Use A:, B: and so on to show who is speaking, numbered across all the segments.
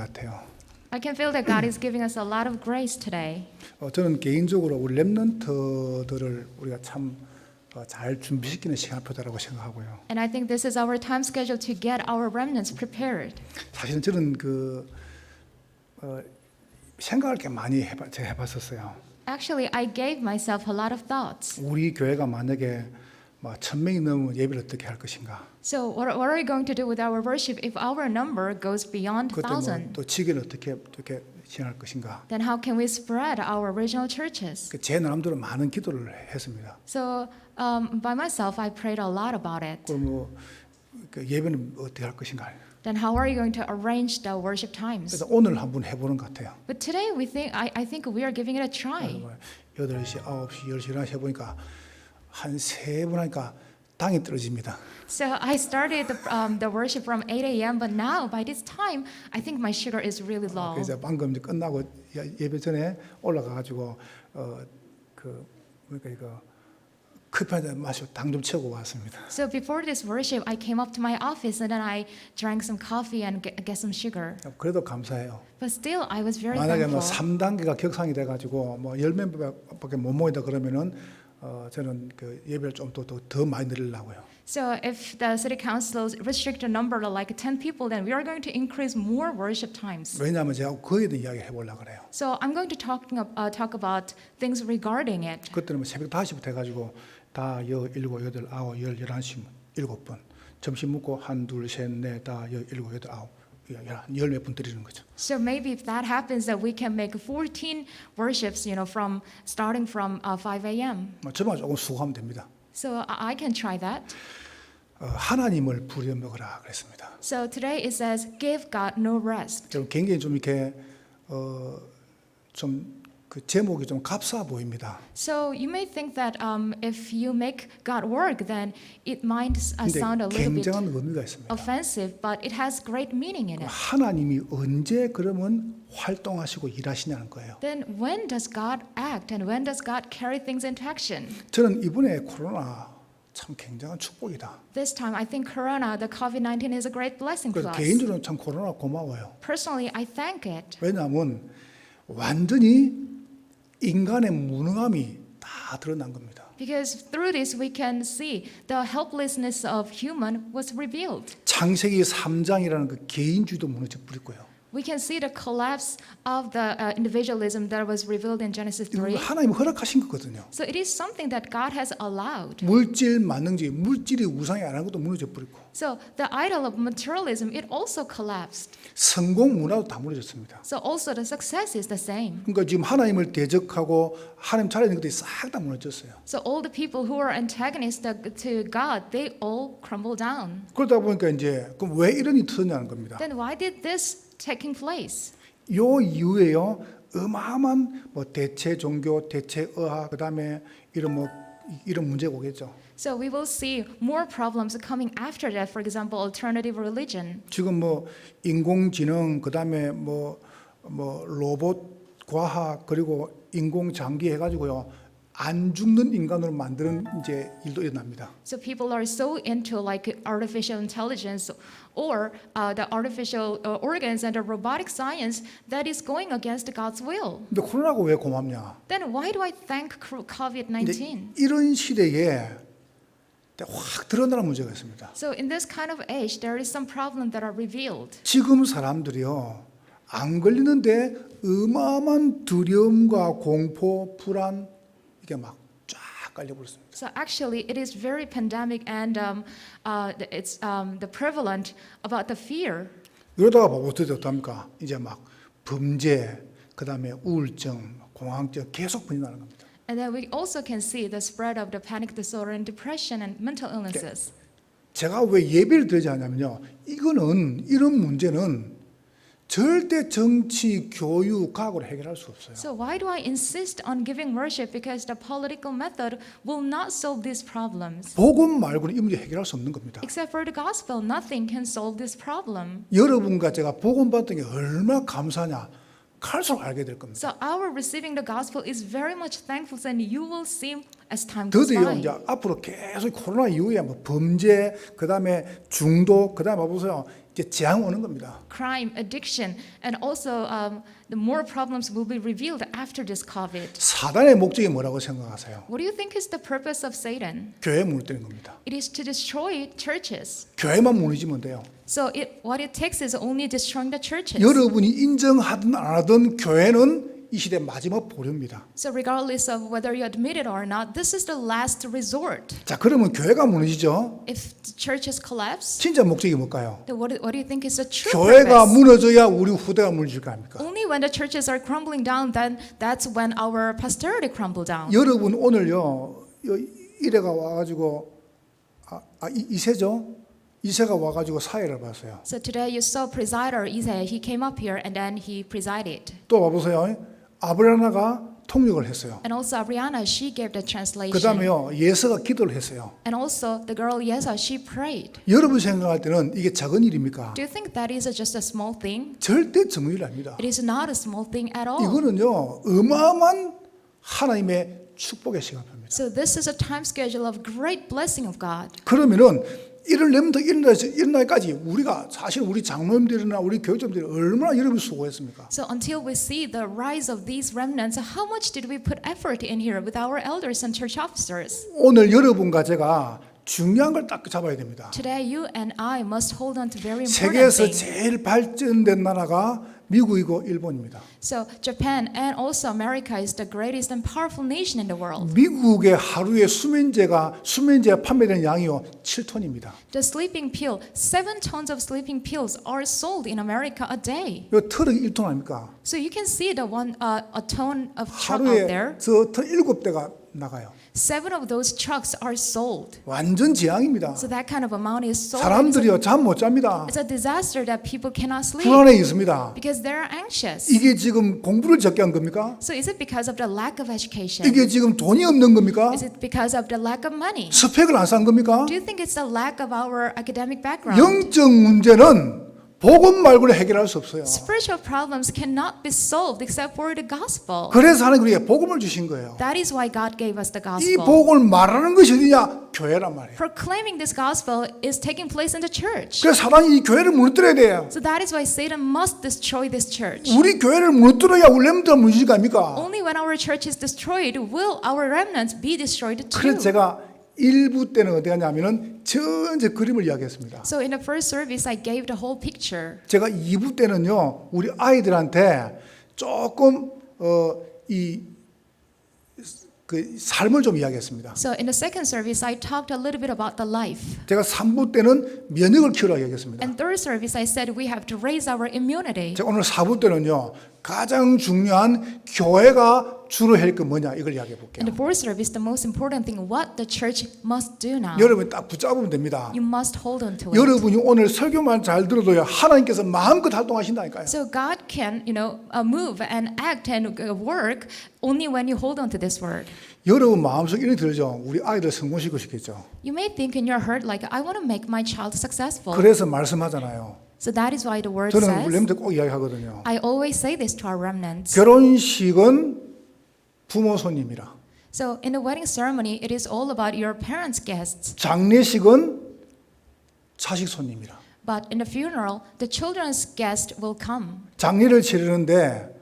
A: 같아요.
B: I can feel that God is giving us a lot of grace today.
A: 저는 개인적으로 우리 렘넌트들을 우리가 참 잘 준비시키는 시간표다라고 생각하고요.
B: And I think this is our time schedule to get our remnants prepared.
A: 사실은 저는 생각을 꽤 많이 제가 해봤었어요.
B: Actually, I gave myself a lot of thoughts.
A: 우리 교회가 만약에 1,000명이 넘으면 예배를 어떻게 할 것인가?
B: So what are we going to do with our worship if our number goes beyond
A: 그때
B: 1,000?
A: 또 지교는 어떻게 진행할 것인가?
B: Then how can we spread our regional churches?
A: 제 나름대로 많은 기도를 했습니다.
B: So by myself, I prayed a lot about it.
A: 그럼 예배는 어떻게 할 것인가?
B: Then how are you going to arrange the worship times?
A: 그래서 오늘 한번 해보는 것 같아요.
B: But today I think we are giving it a try.
A: 8시, 9시, 10시, 11시 해보니까 한 3번 하니까 당이 떨어집니다.
B: So I started the worship from 8 a.m. But now by this time, I think my sugar is really low.
A: 그래서 방금 이제 끝나고 예배 전에 올라가가지고 그러니까 이거 커피 한 잔 마시고 당 좀 채우고 왔습니다.
B: So before this worship, I came up to my office and then I drank some coffee and get some sugar.
A: 그래도 감사해요.
B: But still, I was very
A: 만약에
B: thankful.
A: 3단계가 격상이 돼가지고 10명밖에 못 모인다 그러면은 저는 그 예배를 좀 더 많이 늘리려고요.
B: So if the city council restrict the number to like 10 people, then we are going to increase more worship times.
A: 왜냐하면 제가 그에 대한 이야기 해보려고 그래요.
B: So I'm going to talk about things regarding it.
A: 그때는 새벽 5시부터 해가지고 다 7, 8, 9, 11시 7번 점심 먹고 1, 2, 3, 4, 5, 6, 7, 8, 9 10몇 분 드리는 거죠.
B: So maybe if that happens, that we can make 14 worships, from starting from 5 a.m.
A: 저만 조금 수고하면 됩니다.
B: So I can try that.
A: 하나님을 부려먹으라 그랬습니다.
B: So today it says, give God no rest.
A: 굉장히 좀 이렇게 좀 그 제목이 좀 값싸 보입니다.
B: So you may think that if you make God work, then it might sound a
A: 근데
B: little bit
A: 굉장한 의미가 있습니다.
B: offensive, but it has great meaning in it.
A: 하나님이 언제 그러면 활동하시고 일하시냐는 거예요.
B: Then when does God act and when does God carry things into action?
A: 저는 이번에 코로나 참 굉장한 축복이다.
B: This time, I think the COVID-19 is a great blessing to
A: 그래서
B: us.
A: 개인적으로 참 코로나 고마워요.
B: Personally, I thank it.
A: 왜냐하면 완전히 인간의 무능함이 다 드러난 겁니다.
B: Because through this we can see the helplessness of human was revealed.
A: 창세기 3장이라는 그 개인주의도 무너져 버렸고요.
B: We can see the collapse of the individualism that was revealed in Genesis 3.
A: 하나님이 허락하신 거거든요.
B: So it is something that God has allowed.
A: 물질 만능주의, 물질이 우상이 안 한 것도 무너져 버리고.
B: So the idol of materialism, it also collapsed.
A: 성공 문화도 다 무너졌습니다.
B: So also the success is the same.
A: 그러니까 지금 하나님을 대적하고 하나님 차려진 것들이 싹 다 무너졌어요.
B: So all the people who are antagonists to God, they all crumble down.
A: 그러다 보니까 이제 그럼 왜 이런 일이 터졌냐는 겁니다.
B: Then why did this taking place?
A: 요 이후에요 어마어마한 대체 종교, 대체 의학, 그다음에 이런 문제가 오겠죠.
B: So we will see more problems coming after that. For example, alternative religion.
A: 지금 인공지능, 그다음에 로봇 과학 그리고 인공장기 해가지고요 안 죽는 인간으로 만드는 이제 일도 일어납니다.
B: So people are so into like artificial intelligence or the artificial organs and the robotic science that is going against God's will.
A: 근데 코로나가 왜 고맙냐?
B: Then why do I thank COVID-19?
A: 이런 시대에 확 드러나는 문제가 있습니다.
B: So in this kind of age, there is some problem that are revealed.
A: 지금 사람들이요 안 걸리는데 어마어마한 두려움과 공포, 불안 이게 막 쫙 깔려버렸습니다.
B: So actually, it is very pandemic and it's the prevalent about the fear.
A: 이러다가 어떻게 됩니까? 이제 막 범죄, 그다음에 우울증, 공황증 계속 번져나는 겁니다.
B: And then we also can see the spread of the panic disorder and depression and mental illnesses.
A: 제가 왜 예배를 드리지 않냐면요. 이런 문제는 절대 정치, 교육, 과학으로 해결할 수 없어요.
B: So why do I insist on giving worship? Because the political method will not solve these problems.
A: 복음 말고는 이 문제 해결할 수 없는 겁니다.
B: Except for the gospel, nothing can solve this problem.
A: 여러분과 제가 복음 받은 게 얼마나 감사하냐 갈수록 알게 될 겁니다.
B: So our receiving the gospel is very much thankful, and you will see as time goes
A: 드디어
B: by.
A: 이제 앞으로 계속 코로나 이후에 범죄, 그다음에 중독, 그다음에 보세요 이제 재앙 오는 겁니다.
B: crime, addiction, and also the more problems will be revealed after this COVID.
A: 사단의 목적이 뭐라고 생각하세요?
B: What do you think is the purpose of Satan?
A: 교회 무너뜨리는 겁니다.
B: It is to destroy churches.
A: 교회만 무너지면 돼요.
B: So what it takes is only destroying the churches.
A: 여러분이 인정하든 안 하든 교회는 이 시대 마지막 보루입니다.
B: So regardless of whether you admit it or not, this is the last resort.
A: 자, 그러면 교회가 무너지죠.
B: If the churches collapse,
A: 진짜 목적이 뭘까요?
B: then what do you think is the true
A: 교회가
B: purpose?
A: 무너져야 우리 후대가 무너질 거 아닙니까?
B: Only when the churches are crumbling down, then that's when our posterity crumble down.
A: 여러분 오늘요 이래가 와가지고 이세죠? 이세가 와가지고 사회를 봤어요.
B: So today you saw presider Isaiah. He came up here and then he presided.
A: 또 와보세요. 아브라나가 통역을 했어요.
B: And also Ariana, she gave the translation.
A: 그 다음에요 예서가 기도를 했어요.
B: And also the girl Yesa, she prayed.
A: 여러분 생각할 때는 이게 작은 일입니까?
B: Do you think that is just a small thing?
A: 절대 작은 일 아닙니다.
B: It is not a small thing at all.
A: 이거는요 어마어마한 하나님의 축복의 시간입니다.
B: So this is a time schedule of great blessing of God.
A: 그러면은 이를 내면부터 일어날까지 우리가 사실 우리 장로님들이나 우리 교육자들이 얼마나 여러분 수고했습니까?
B: So until we see the rise of these remnants, how much did we put effort in here with our elders and church officers?
A: 오늘 여러분과 제가 중요한 걸 딱 잡아야 됩니다.
B: Today you and I must hold on to very important
A: 세계에서
B: things.
A: 제일 발전된 나라가 미국이고 일본입니다.
B: So Japan and also America is the greatest and powerful nation in the world.
A: 미국의 하루에 수면제 판매되는 양이요 7톤입니다.
B: The sleeping pill, 7 tons of sleeping pills are sold in America a day.
A: 이 트럭이 1톤 아닙니까?
B: So you can see the a ton of truck out
A: 하루에
B: there.
A: 저 트럭 7대가 나가요.
B: 7 of those trucks are sold.
A: 완전 재앙입니다.
B: So that kind of amount is sold.
A: 사람들이요 잠 못 잡니다.
B: It's a disaster that people cannot sleep
A: 불안해 있습니다.
B: because they're anxious.
A: 이게 지금 공부를 적게 한 겁니까?
B: So is it because of the lack of education?
A: 이게 지금 돈이 없는 겁니까?
B: Is it because of the lack of money?
A: 스펙을 안 쌓은 겁니까?
B: Do you think it's the lack of our academic background?
A: 영적 문제는 복음 말고는 해결할 수 없어요.
B: Spiritual problems cannot be solved except for the gospel.
A: 그래서 하나님 우리에게 복음을 주신 거예요.
B: That is why God gave us the
A: 이
B: gospel.
A: 복음을 말하는 것이 어디냐? 교회란 말이에요.
B: Proclaiming this gospel is taking place in the church.
A: 그래서 사단이 이 교회를 무너뜨려야 돼요.
B: So that is why Satan must destroy this church.
A: 우리 교회를 무너뜨려야 우리 렘들은 무너질 거 아닙니까?
B: Only when our church is destroyed will our remnants be destroyed
A: 그래서
B: too.
A: 제가 1부 때는 어디 갔냐면은 전체 그림을 이야기했습니다.
B: So in the first service I gave the whole picture.
A: 제가 2부 때는요 우리 아이들한테 조금 그 삶을 좀 이야기했습니다.
B: So in the second service I talked a little bit about the life.
A: 제가 3부 때는 면역을 키우라고 이야기했습니다.
B: And third service I said we have to raise our immunity.
A: 제가 오늘 4부 때는요 가장 중요한 교회가 주로 할 게 뭐냐 이걸 이야기해 볼게요.
B: In the fourth service the most important thing what the church must do now.
A: 여러분이 딱 붙잡으면 됩니다.
B: You must hold on to it.
A: 여러분이 오늘 설교만 잘 들어도요 하나님께서 마음껏 활동하신다니까요.
B: So God can, move and act and work only when you hold on to this word.
A: 여러분 마음속에 이런 들죠. 우리 아이들 성공시키고 싶겠죠.
B: You may think in your heart like I want to make my child successful.
A: 그래서 말씀하잖아요.
B: So that is why the word
A: 저는
B: says.
A: 렘들 꼭 이야기하거든요.
B: I always say this to our remnants.
A: 결혼식은 부모 손님이라.
B: So in the wedding ceremony, it is all about your parents' guests.
A: 장례식은 자식 손님이라.
B: But in the funeral, the children's guest will come.
A: 장례를 치르는데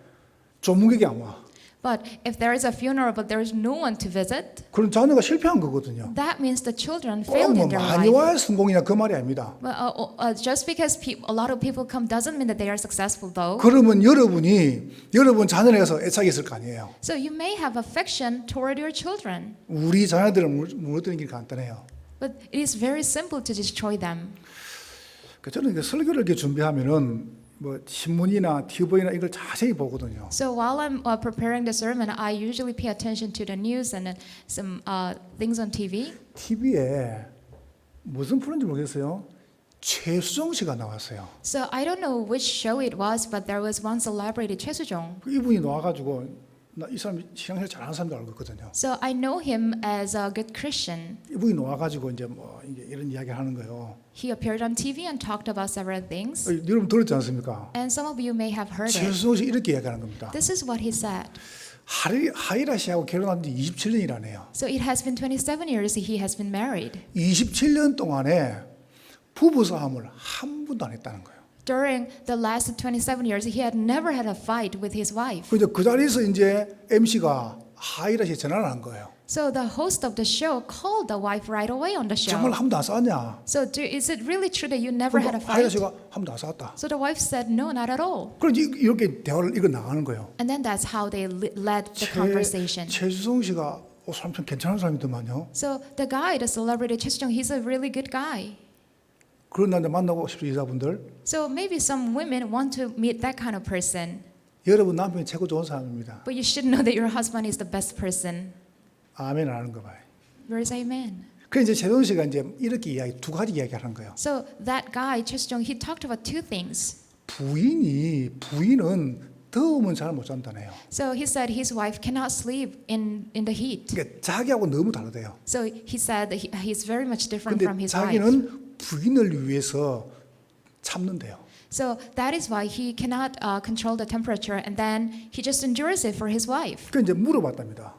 A: 조문객이 안 와.
B: But if there is a funeral but there is no one to visit,
A: 그럼 자녀가 실패한 거거든요.
B: that means the children failed
A: 뭐
B: in their
A: 많이
B: life.
A: 와야 성공이냐 그 말이 아닙니다.
B: Just because a lot of people come doesn't mean that they are successful though.
A: 그러면 여러분 자녀에게서 애착이 있을 거 아니에요.
B: So you may have affection toward your children,
A: 우리 자녀들을 무너뜨리는 게 간단해요.
B: but it is very simple to destroy them.
A: 저는 설교를 이렇게 준비하면은 뭐 신문이나 TV나 이걸 자세히 보거든요.
B: So while I'm preparing the sermon, I usually pay attention to the news and some things on TV.
A: TV에 무슨 프로인지 모르겠어요. 최수종 씨가 나왔어요.
B: So I don't know which show it was, but there was one celebrity, Choi Soo-jong.
A: 이분이 나와가지고 나 이 사람 신앙생활 잘하는 사람도 알고 있거든요.
B: So I know him as a good Christian.
A: 이분이 나와가지고 이제 뭐 이게 이런 이야기를 하는 거예요.
B: He appeared on TV and talked about several things.
A: 여러분 들었지 않습니까?
B: And some of you may have heard it.
A: 최수종 씨 이렇게 이야기하는 겁니다.
B: This is what he said.
A: 하이라 씨하고 결혼한 지 27년이라네요.
B: So it has been 27 years he has been married.
A: 27년 동안에 부부 싸움을 한 번도 안 했다는 거예요.
B: During the last 27 years, he had never had a fight with his wife.
A: 그 자리에서 이제 MC가 하이라시에 전화를 한 거예요.
B: So the host of the show called the wife right away on the
A: 정말
B: show.
A: 한 번도 안 싸웠냐?
B: So is it really true that you never had a fight?
A: 하이라시가 한 번도 안 싸웠다.
B: So the wife said, no, not at all.
A: 그럼 이렇게 대화를 이거 나가는 거예요.
B: And then that's how they led the conversation.
A: 최수성 씨가 사람 참 괜찮은 사람이더만요.
B: So the guy, the celebrity Choi Soo-jung, he's a really good guy.
A: 그런 남자 만나고 싶은 여자분들,
B: So maybe some women want to meet that kind of person.
A: 여러분 남편이 최고 좋은 사람입니다.
B: But you should know that your husband is the best person.
A: 아멘 안 하는 거 봐요.
B: Where's amen?
A: 그래 이제 최수성 씨가 이제 이렇게 두 가지 이야기하는 거예요.
B: So that guy, Choi Soo-jung, he talked about two things.
A: 부인은 더우면 잘 못 잔다네요.
B: So he said his wife cannot sleep in the heat.
A: 그러니까 자기하고 너무 다르대요.
B: So he said that he's very much different
A: 근데
B: from his wife.
A: 자기는 부인을 위해서 참는데요.
B: So that is why he cannot control the temperature, and then he just endures it for his wife.
A: 그 이제 물어봤답니다.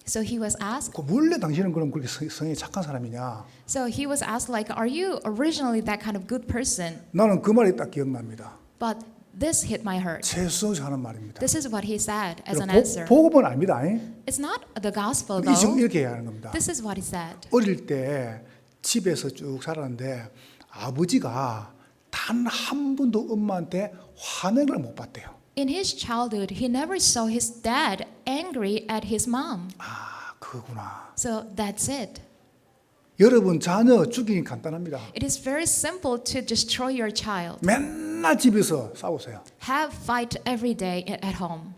B: So he was asked.
A: 원래 당신은 그럼 그렇게 성이 착한 사람이냐?
B: So he was asked like, "Are you originally that kind of good person?"
A: 나는 그 말이 딱 기억납니다.
B: But this hit my heart.
A: 최수성 씨 하는 말입니다.
B: This is what he said as an answer.
A: 복음은 아닙니다.
B: It's not the gospel
A: 지금
B: though.
A: 이렇게 얘기하는 겁니다.
B: This is what he said.
A: 어릴 때 집에서 쭉 살았는데 아버지가 단 한 번도 엄마한테 화낸 걸 못 봤대요.
B: In his childhood, he never saw his dad angry at his mom.
A: 아, 그거구나.
B: So that's it.
A: 여러분 자녀 죽이기 간단합니다.
B: It is very simple to destroy your child.
A: 맨날 집에서 싸우세요.
B: Have fight every day at home.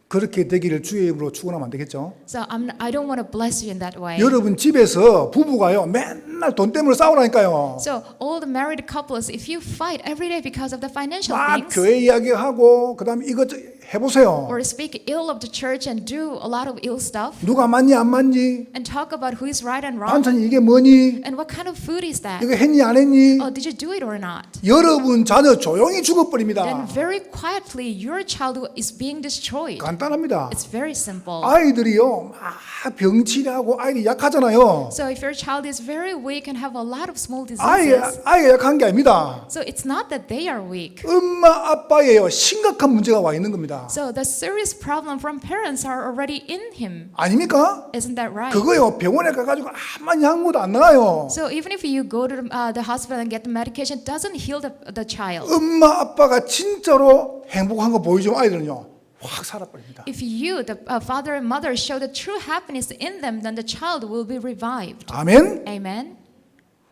A: 그렇게 되기를 주의 이름으로 축원하면 안 되겠죠?
B: So I don't want to bless you in that way.
A: 여러분 집에서 부부가요 맨날 돈 때문에 싸우라니까요.
B: So all the married couples, if you fight every day because of the financial
A: 막
B: things,
A: 교회 이야기하고 그다음에 이것 해보세요.
B: or speak ill of the church and do a lot of ill stuff,
A: 누가 맞니 안 맞니?
B: and talk about who is right and wrong,
A: 반찬이 이게 뭐니?
B: and what kind of food is that?
A: 이거 했니 안 했니?
B: Oh, did you do it or not?
A: 여러분 자녀 조용히
B: Then
A: 죽어버립니다.
B: very quietly, your child is being destroyed.
A: 간단합니다.
B: It's very simple.
A: 아이들이요 막 병치레하고 아이들이 약하잖아요.
B: So if your child is very weak and have a lot of small diseases,
A: 아이가 약한 게 아닙니다.
B: so it's not that they are weak.
A: 엄마 아빠예요 심각한 문제가 와 있는 겁니다.
B: So the serious problem from parents are already in him.
A: 아닙니까?
B: Isn't that right?
A: 그거요 병원에 가가지고 아무런 약물도 안 나와요.
B: So even if you go to the hospital and get the medication, it doesn't heal the child.
A: 엄마 아빠가 진짜로 행복한 거 보여주면 아이들은요 확 살아버립니다.
B: If you, the father and mother, show the true happiness in them, then the child will be revived.
A: 아멘?
B: Amen?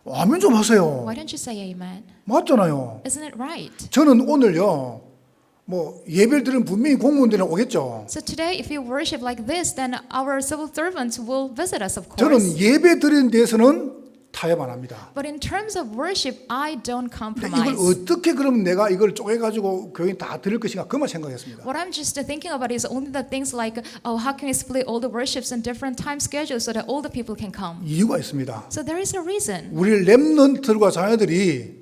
A: 아멘 좀 하세요.
B: Why don't you say amen?
A: 맞잖아요.
B: Isn't it right?
A: 저는 오늘요 뭐 예배를 들은 분명히 공무원들은 오겠죠.
B: So today, if you worship like this, then our civil servants will visit us, of
A: 저는
B: course.
A: 예배 드리는 데서는 타협 안 합니다.
B: But in terms of worship, I don't
A: 근데 이걸
B: compromise.
A: 어떻게 그럼 내가 이걸 쪼개가지고 교인 다 드릴 것인가 그만 생각했습니다.
B: What I'm just thinking about is only the things like, oh, how can we split all the worships in different time schedules so that all the people can come?
A: 이유가 있습니다.
B: So there is a reason.
A: 우리 렘넌트들과 자녀들이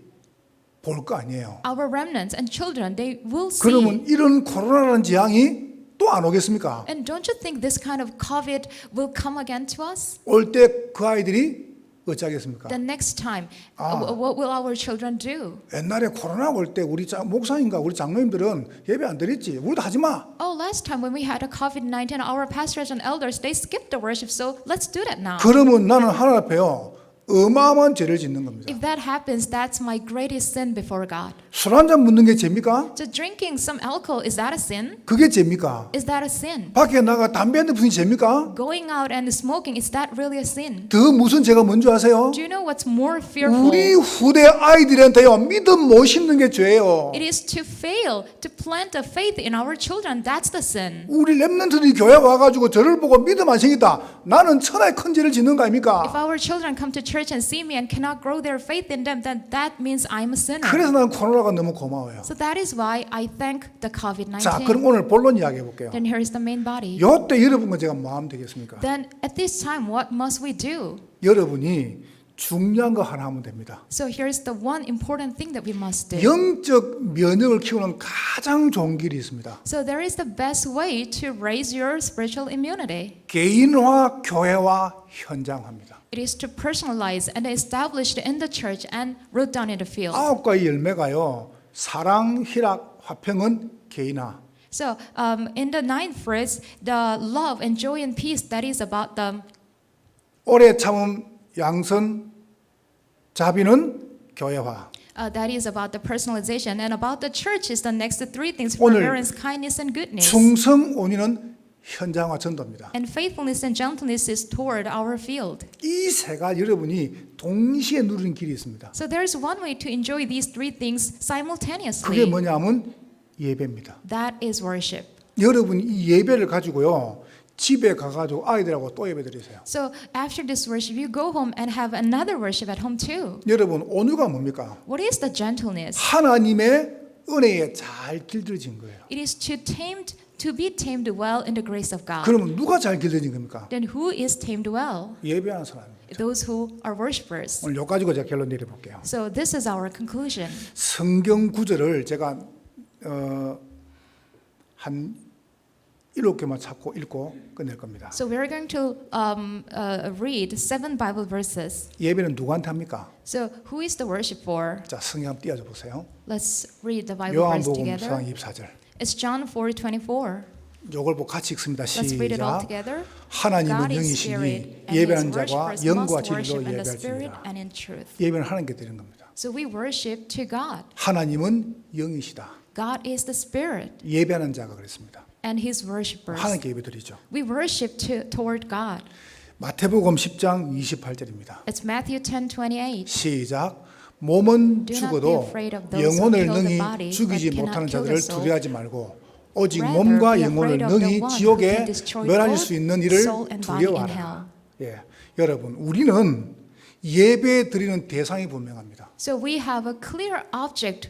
A: 볼 거 아니에요.
B: Our remnants and children, they will see.
A: 그러면 이런 코로나라는 재앙이 또 안 오겠습니까?
B: And don't you think this kind of COVID will come again to us?
A: 올 때 그 아이들이 어찌하겠습니까?
B: The next time, what will our children do?
A: 옛날에 코로나 올 때 우리 목사님과 우리 장로님들은 예배 안 드렸지. 우리도 하지 마.
B: Oh, last time when we had a COVID-19, our pastors and elders, they skipped the worship, so let's do that now.
A: 그러면 나는 하나님 앞에요 어마어마한 죄를 짓는 겁니다.
B: If that happens, that's my greatest sin before God.
A: 술 한 잔 묻는 게 죄입니까?
B: So drinking some alcohol, is that a sin?
A: 그게 죄입니까?
B: Is that a sin?
A: 밖에 나가 담배 한 대 피우는 게 죄입니까?
B: Going out and smoking, is that really a sin?
A: 더 무슨 죄가 뭔지 아세요?
B: Do you know what's more fearful?
A: 우리 후대 아이들한테요 믿음 못 심는 게 죄예요.
B: It is to fail to plant a faith in our children. That's the sin.
A: 우리 렘넌트들이 교회 와가지고 저를 보고 믿음 안 생겼다. 나는 천하의 큰 죄를 짓는 거 아닙니까?
B: If our children come to church and see me and cannot grow their faith in them, then that means I'm a sinner.
A: 그래서 나는 코로나가 너무 고마워요.
B: So that is why I thank the COVID-19.
A: 자, 그럼 오늘 본론 이야기해 볼게요.
B: Then here is the main body.
A: 요때 여러분과 제가 뭐 하면 되겠습니까?
B: Then at this time, what must we do?
A: 여러분이 중요한 거 하나 하면 됩니다.
B: So here's the one important thing that we must do.
A: 영적 면역을 키우는 가장 좋은 길이 있습니다.
B: So there is the best way to raise your spiritual immunity.
A: 개인화, 교회화, 현장화입니다.
B: It is to personalize and establish it in the church and root down in the field.
A: 9가지 열매가요. 사랑, 희락, 화평은 개인화.
B: So in the 9th fruits, the love and joy and peace, that is about the
A: 오래 참음, 양선, 자비는 교회화.
B: that is about the personalization, and about the church is the next three things:
A: 오늘
B: forbearance, kindness, and goodness.
A: 충성, 온유는 현장화 전도입니다.
B: And faithfulness and gentleness is toward our field.
A: 이 세 가지 여러분이 동시에 누리는 길이 있습니다.
B: So there is one way to enjoy these three things
A: 그게
B: simultaneously.
A: 뭐냐면 예배입니다.
B: That is worship.
A: 여러분 이 예배를 가지고요. 집에 가가지고 아이들하고 또 예배 드리세요.
B: So after this worship, you go home and have another worship at home too.
A: 여러분 온유가 뭡니까?
B: What is the gentleness?
A: 하나님의 은혜에 잘 길들여진 거예요.
B: It is to be tamed well in the grace of God.
A: 그러면 누가 잘 길들여진 겁니까?
B: Then who is tamed well?
A: 예배하는 사람입니다.
B: Those who are worshipers.
A: 오늘 요 가지고 제가 결론 내려볼게요.
B: So this is our conclusion.
A: 성경 구절을 제가 한 7개만 찾고 읽고 끝낼 겁니다.
B: So we're going to read 7 Bible verses.
A: 예배는 누구한테 합니까?
B: So who is the worship for?
A: 자, 성경 한번 띄워줘 보세요.
B: Let's read the Bible verse together.
A: 요한복음 24절.
B: It's John 4:24.
A: 요걸 보고 같이 읽습니다.
B: Let's read it all
A: 시작.
B: together.
A: 하나님은
B: God is
A: 영이시니
B: spirit, and
A: 예배하는
B: his
A: 자가
B: worshippers
A: 영과
B: must
A: 진리로
B: worship in the spirit
A: 예배할지니라.
B: and in truth.
A: 예배는 하나님께 드리는 겁니다.
B: So we worship to God.
A: 하나님은 영이시다.
B: God is the spirit,
A: 예배하는 자가 그랬습니다.
B: and his worshippers.
A: 하나님께 예배 드리죠.
B: We worship toward God.
A: 마태복음 10장 28절입니다.
B: It's Matthew 10:28.
A: 시작. 몸은
B: Do not be
A: 죽어도
B: afraid of those who
A: 영혼을
B: kill the
A: 능히
B: body,
A: 죽이지
B: but cannot
A: 못하는
B: kill
A: 자들을
B: the soul.
A: 두려워하지 말고 오직
B: Rather,
A: 몸과
B: be
A: 영혼을
B: afraid of the
A: 능히
B: one who
A: 지옥에
B: can destroy
A: 멸하실
B: both
A: 수 있는 이를
B: soul and body in
A: 두려워하라. 예, 여러분 우리는 예배 드리는 대상이 분명합니다.
B: So we have a clear object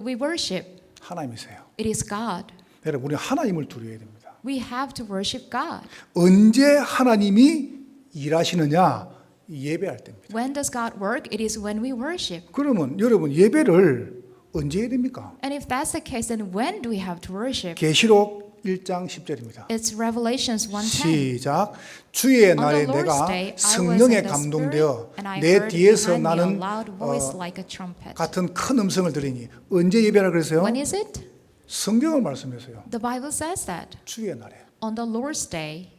B: we worship.
A: 하나님이세요.
B: It is God.
A: 여러분 우리는 하나님을 두려워해야 됩니다.
B: We have to worship God.
A: 언제 하나님이 일하시느냐? 예배할 때입니다.
B: When does God work? It is when we worship.
A: 그러면 여러분 예배를 언제 해야 됩니까?
B: And if that's the case, then when do we have to worship?
A: 계시록 1장 10절입니다.
B: It's Revelations 1:10.
A: 시작. 주의
B: On the
A: 날에
B: Lord's
A: 내가
B: day, I was
A: 성령에
B: in the
A: 감동되어
B: Spirit, and I
A: 내
B: heard
A: 뒤에서
B: behind me a
A: 나는
B: loud voice like a trumpet.
A: 같은 큰 음성을 들으니 언제 예배하라 그랬어요?
B: When is it?
A: 성경을 말씀해서요.
B: The Bible says that.
A: 주의 날에.
B: On the Lord's day.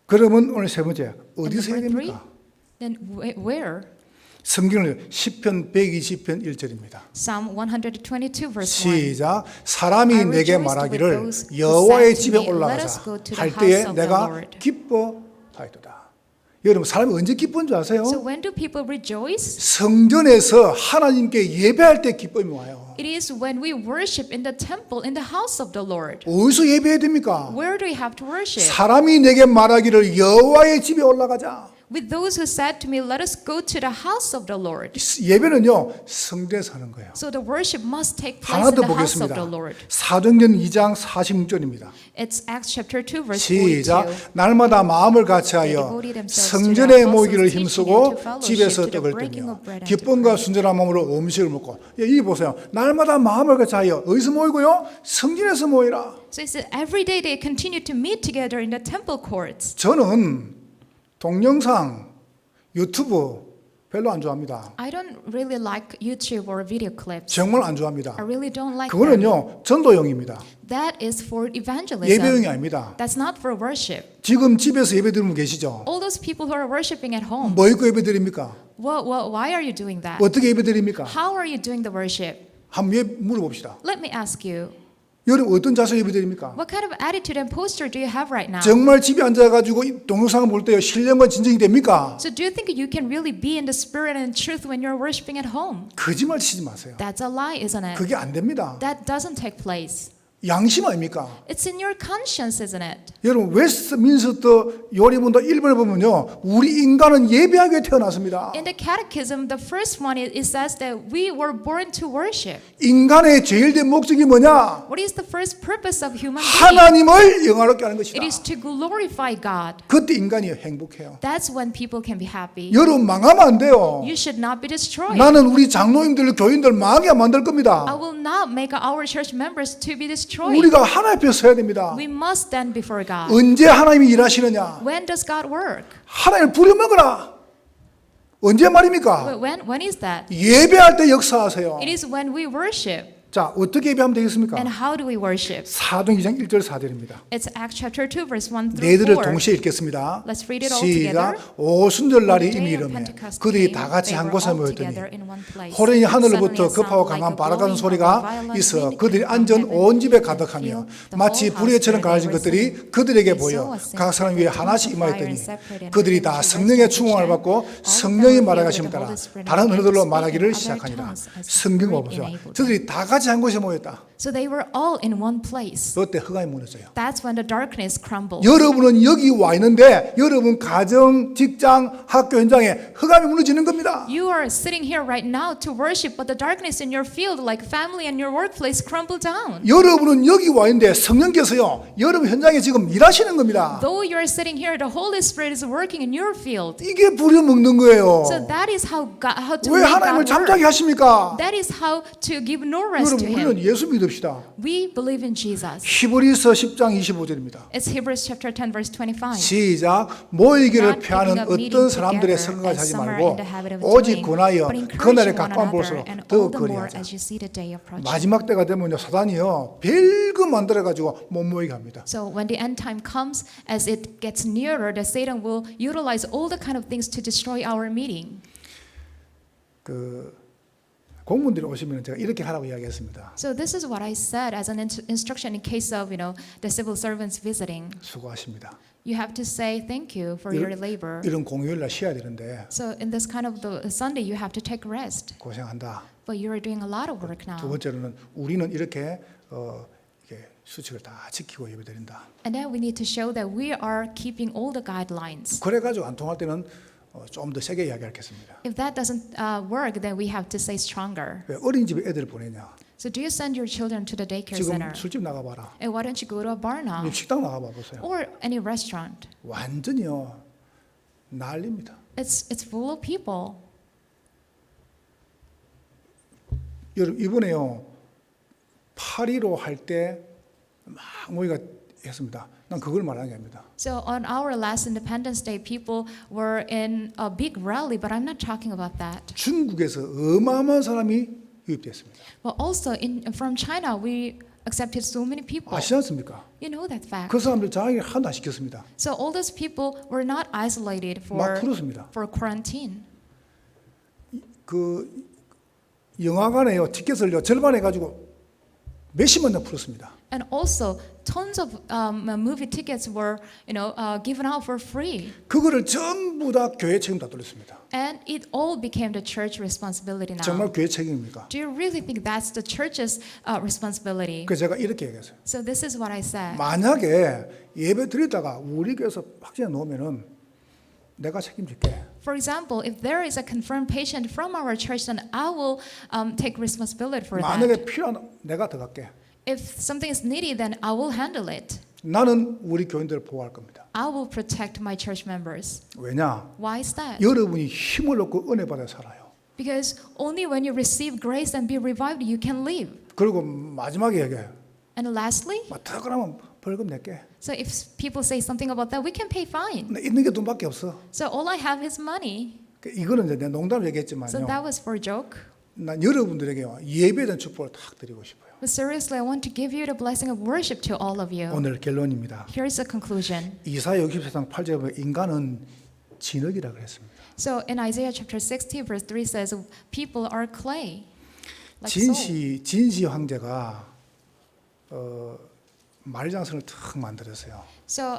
A: 그러면 오늘 세 번째 어디서 해야
B: And number
A: 됩니까?
B: Then where?
A: 성경을 시편 120편 1절입니다.
B: Psalm 122 verse 1.
A: 시작. 사람이 내게 말하기를 여호와의 집에 올라가자 할 때에 내가 기뻐하였도다. 여러분 사람이 언제 기쁜 줄 아세요?
B: So when do people rejoice?
A: 성전에서 하나님께 예배할 때 기쁨이 와요.
B: It is when we worship in the temple, in the house of the Lord.
A: 어디서 예배해야 됩니까?
B: Where do we have to worship?
A: 사람이 내게 말하기를 여호와의 집에 올라가자.
B: With those who said to me, let us go to the house of the Lord.
A: 예배는요 성전에서 하는 거예요.
B: So the worship must take place
A: 하나
B: in
A: 더
B: the house of
A: 보겠습니다.
B: the Lord.
A: 사도행전 2장 46절입니다.
B: It's Acts chapter 2 verse
A: 시작.
B: 42.
A: 날마다 마음을 같이하여 성전에 모이기를 힘쓰고 집에서 떡을 뜨며 기쁨과 순전한 마음으로 음식을 먹고. 이 보세요. 날마다 마음을 같이하여 어디서 모이고요? 성전에서 모이라.
B: So it says every day they continue to meet together in the temple courts.
A: 저는 동영상, 유튜브 별로 안 좋아합니다.
B: I don't really like YouTube or video clips.
A: 정말 안 좋아합니다.
B: I really don't like them.
A: 그거는요 전도용입니다.
B: That is for evangelism.
A: 예배용이 아닙니다.
B: That's not for worship.
A: 지금 집에서 예배 드리는 분 계시죠?
B: All those people who are worshiping at home.
A: 뭐 입고 예배 드립니까?
B: Why are you doing that?
A: 어떻게 예배 드립니까?
B: How are you doing the worship?
A: 한번 물어봅시다.
B: Let me ask you.
A: 여러분 어떤 자세 예배 드립니까?
B: What kind of attitude and posture do you have right now?
A: 정말 집에 앉아가지고 동영상을 볼 때요 신령과 진정이 됩니까?
B: So do you think you can really be in the spirit and truth when you're worshiping at home?
A: 거짓말 치지 마세요.
B: That's a lie, isn't it?
A: 그게 안 됩니다.
B: That doesn't take place.
A: 양심 아닙니까?
B: It's in your conscience, isn't it?
A: 여러분 웨스트민스터 요리문도 1번을 보면요, 우리 인간은 예배하기 위해 태어났습니다.
B: In the Catechism, the first one it says that we were born to worship.
A: 인간의 제일 된 목적이 뭐냐?
B: What is the first purpose of human being?
A: 하나님을 영화롭게 하는 것이다.
B: It is to glorify God.
A: 그때 인간이 행복해요.
B: That's when people can be happy.
A: 여러분 망하면 안 돼요.
B: You should not be destroyed.
A: 나는 우리 장로님들, 교인들 망하게 만들
B: I
A: 겁니다.
B: will not make our church members to be destroyed.
A: 우리가 하나님 앞에 서야 됩니다.
B: We must stand before God.
A: 언제 하나님이 일하시느냐?
B: When does God work?
A: 하나님을 부려먹으라. 언제 말입니까?
B: When is that?
A: 예배할 때 역사하세요.
B: It is when we worship.
A: 자, 어떻게 예배하면 되겠습니까?
B: And how do we worship?
A: 사도행 2장 1절 4절입니다.
B: It's Acts chapter 2 verse 1 through
A: 네들을
B: 4.
A: 동시에 읽겠습니다.
B: Let's read it all
A: 시작.
B: together.
A: 오순절 날이
B: On the
A: 이미
B: day of
A: 이르매
B: Pentecost
A: 그들이
B: came,
A: 다 같이
B: they
A: 한
B: were
A: 곳에
B: all
A: 모였더니
B: together in one place.
A: 호련히 하늘로부터
B: Suddenly a
A: 급하고
B: sound
A: 강한
B: like a
A: 바람같은
B: blowing of a
A: 소리가
B: violent
A: 있어
B: wind
A: 그들이
B: came
A: 앉은
B: from
A: 온
B: heaven
A: 집에
B: and
A: 가득하며
B: filled the
A: 마치
B: whole house
A: 불의처럼
B: where they
A: 가라진
B: were
A: 것들이
B: sitting.
A: 그들에게
B: They
A: 보여
B: saw a
A: 각 사람 위에 하나씩
B: fire
A: 임하였더니
B: and separated
A: 그들이
B: and
A: 다
B: every
A: 성령의
B: person
A: 충만을
B: each
A: 받고
B: all
A: 성령이
B: filled
A: 말하심을
B: with the
A: 따라
B: Holy Spirit
A: 다른
B: and
A: 언어들로
B: began to
A: 말하기를
B: speak in
A: 시작하니라.
B: other tongues as the
A: 성경
B: Spirit
A: 보세요.
B: enabled them.
A: 저들이 다 같이 한 곳에 모였다.
B: So they were all in one place.
A: 그때 흑암이 무너져요.
B: That's when the darkness crumbled.
A: 여러분은 여기 와 있는데 여러분 가정, 직장, 학교 현장에 흑암이 무너지는 겁니다.
B: You are sitting here right now to worship, but the darkness in your field, like family and your workplace, crumble down.
A: 여러분은 여기 와 있는데 성령께서요, 여러분 현장에 지금 일하시는 겁니다.
B: Though you are sitting here, the Holy Spirit is working in your field.
A: 이게 부려먹는 거예요.
B: So that is how to
A: 왜
B: make
A: 하나님을
B: God
A: 잠자게
B: work.
A: 하십니까?
B: That is how to give no rest
A: 여러분
B: to
A: 우리는
B: Him.
A: 예수 믿읍시다.
B: We believe in Jesus.
A: 히브리서 10장 25절입니다.
B: It's Hebrews chapter 10 verse 25.
A: 시작. 모이기를
B: Not
A: 피하는
B: picking up meeting
A: 어떤 사람들의
B: together
A: 생각을
B: as
A: 하지
B: some are
A: 말고
B: in the habit of
A: 오직
B: doing,
A: 권하여
B: but encourage
A: 그날의
B: one
A: 가까운
B: another,
A: 볼수록
B: and
A: 더
B: all the more
A: 그리하자.
B: as you see the day approaching.
A: 마지막 때가 되면요, 사단이요 별거 만들어가지고 못 모이게 합니다.
B: So when the end time comes, as it gets nearer, the Satan will utilize all the kind of things to destroy our meeting.
A: 공무원들이 오시면 제가 이렇게 하라고 이야기했습니다.
B: So this is what I said as an instruction in case of the civil servants visiting.
A: 수고하십니다.
B: You have to say thank you for your labor.
A: 이런 공휴일 날 쉬어야 되는데
B: So in this kind of the Sunday, you have to take rest.
A: 고생한다.
B: But you are doing a lot of work
A: 두
B: now.
A: 번째로는 우리는 이렇게 이게 수칙을 다 지키고 예배드린다.
B: And then we need to show that we are keeping all the guidelines.
A: 그래가지고 안 통할 때는 좀 더 세게 이야기하겠습니다.
B: If that doesn't work, then we have to say stronger.
A: 왜 어린이집에 애들을 보내냐?
B: So do you send your children to the daycare
A: 지금
B: center?
A: 술집 나가봐라.
B: And why don't you go to a bar now?
A: 식당 나가봐 보세요.
B: Or any restaurant?
A: 완전히요 난리입니다.
B: It's full of people.
A: 여러분 이번에요 8.15 할 때 막 모이가 했습니다. 난 그걸 말하는 게 아닙니다.
B: So on our last Independence Day, people were in a big rally, but I'm not talking about that.
A: 중국에서 어마어마한 사람이 유입됐습니다.
B: But also from China, we accepted so many people.
A: 아시지 않습니까?
B: You know that fact.
A: 그 사람들 장애를 하나도 안 시켰습니다.
B: So all those people were not isolated
A: 막 풀었습니다.
B: for quarantine.
A: 그 영화관에요 티켓을요 절반 해가지고 몇십만 원 풀었습니다.
B: And also, tons of movie tickets were, given out for free.
A: 그거를 전부 다 교회 책임 다 돌렸습니다.
B: And it all became the church responsibility now.
A: 정말 교회 책임입니까?
B: Do you really think that's the church's responsibility?
A: 그래서 제가 이렇게 얘기했어요.
B: So this is what I said.
A: 만약에 예배 드리다가 우리 교회에서 확진해 놓으면은 내가 책임질게.
B: For example, if there is a confirmed patient from our church, then I will take responsibility for that.
A: 만약에 필요한 내가 더 갈게.
B: If something is needed, then I will handle it.
A: 나는 우리 교인들을 보호할 겁니다.
B: I will protect my church members.
A: 왜냐?
B: Why is that?
A: 여러분이 힘을 얻고 은혜 받아 살아요.
B: Because only when you receive grace and be revived, you can live.
A: 그리고 마지막에 얘기해요.
B: And lastly,
A: 더 그러면 벌금 낼게.
B: so if people say something about that, we can pay fine.
A: 나 있는 게 돈밖에 없어.
B: So all I have is money.
A: 이거는 이제 내 농담
B: So
A: 얘기했지만요.
B: that was for a joke.
A: 난 여러분들에게 예배에 대한 축복을 딱 드리고 싶어요.
B: But seriously, I want to give you the blessing of worship to all of you.
A: 오늘 결론입니다.
B: Here's the conclusion.
A: 이사야 64장 8절에 보면 인간은 진흙이라 그랬습니다.
B: So in Isaiah chapter 60 verse 3 says, people are clay. Like soul.
A: 진시 황제가 만리장성을 탁 만들었어요.
B: So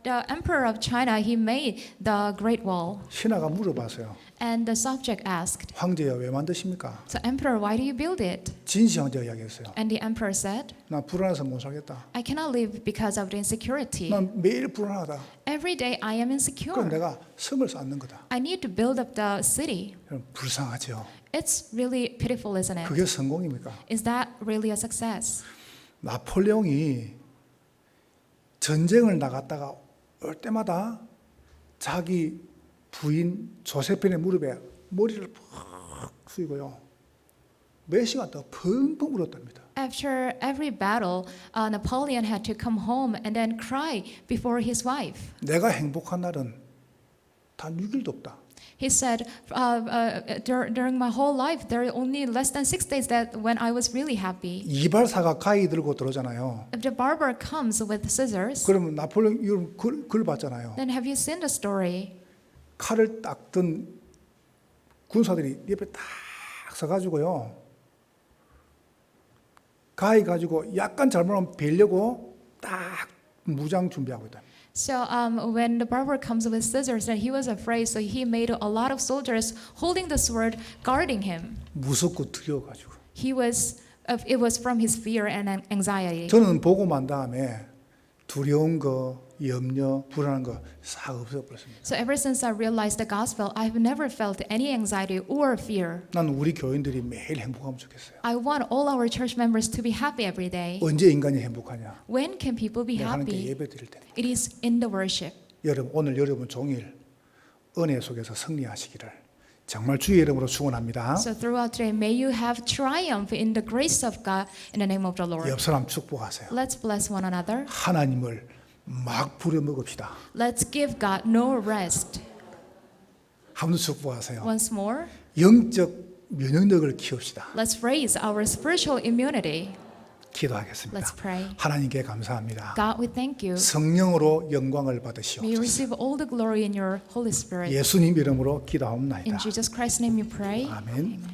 B: the emperor of China, he made the Great Wall.
A: 신하가 물어봤어요.
B: And the subject asked,
A: 황제여 왜 만드십니까?
B: so emperor, why do you build it?
A: 진시 황제가 이야기했어요.
B: And the emperor said,
A: 나 불안해서 못 살겠다.
B: I cannot live because of the insecurity.
A: 난 매일 불안하다.
B: Every day I am
A: 그럼
B: insecure.
A: 내가 성을 쌓는 거다.
B: I need to build up the city.
A: 여러분, 불쌍하죠.
B: It's really pitiful, isn't it?
A: 그게 성공입니까?
B: Is that really a success?
A: 나폴레옹이 전쟁을 나갔다가 올 때마다 자기 부인 조세핀의 무릎에 머리를 푹 숙이고요. 몇 시간 동안 펑펑 울었답니다.
B: After every battle, Napoleon had to come home and then cry before his wife.
A: 내가 행복한 날은 단 6일도 없다.
B: He said, during my whole life, there are only less than 6 days that when I was really happy.
A: 이발사가 가위 들고 들어오잖아요.
B: If the barber comes with scissors,
A: 그러면 나폴레옹 이런 글 봤잖아요.
B: then have you seen the story?
A: 칼을 딱 든 군사들이 옆에 딱 서가지고요. 가위 가지고 약간 잘못하면 베려고 딱 무장 준비하고 있다.
B: So when the barber comes with scissors, and he was afraid, so he made a lot of soldiers holding the sword, guarding him.
A: 무섭고 두려워가지고.
B: It was from his fear and anxiety.
A: 저는 보고 만 다음에 두려운 거, 염려, 불안한 거 싹 없어버렸습니다.
B: So ever since I realized the gospel, I've never felt any anxiety or fear.
A: 난 우리 교인들이 매일 행복하면 좋겠어요.
B: I want all our church members to be happy every day.
A: 언제 인간이 행복하냐?
B: When can people be
A: 내가 하나님께
B: happy?
A: 예배 드릴 때.
B: It is in the worship.
A: 여러분 오늘 여러분 종일 은혜 속에서 승리하시기를 정말 주의 이름으로 축원합니다.
B: So throughout today, may you have triumph in the grace of God in the name of the Lord.
A: 옆 사람 축복하세요.
B: Let's bless one another.
A: 하나님을 막 부려먹읍시다.
B: Let's give God no rest.
A: 한번 축복하세요.
B: Once more,
A: 영적 면역력을 키웁시다.
B: let's raise our spiritual immunity.
A: 기도하겠습니다.
B: Let's pray.
A: 하나님께 감사합니다.
B: God, we thank you.
A: 성령으로 영광을
B: May you
A: 받으시옵소서.
B: receive all the glory in your Holy Spirit.
A: 예수님 이름으로
B: In
A: 기도하옵나이다.
B: Jesus Christ's name you pray.
A: 아멘.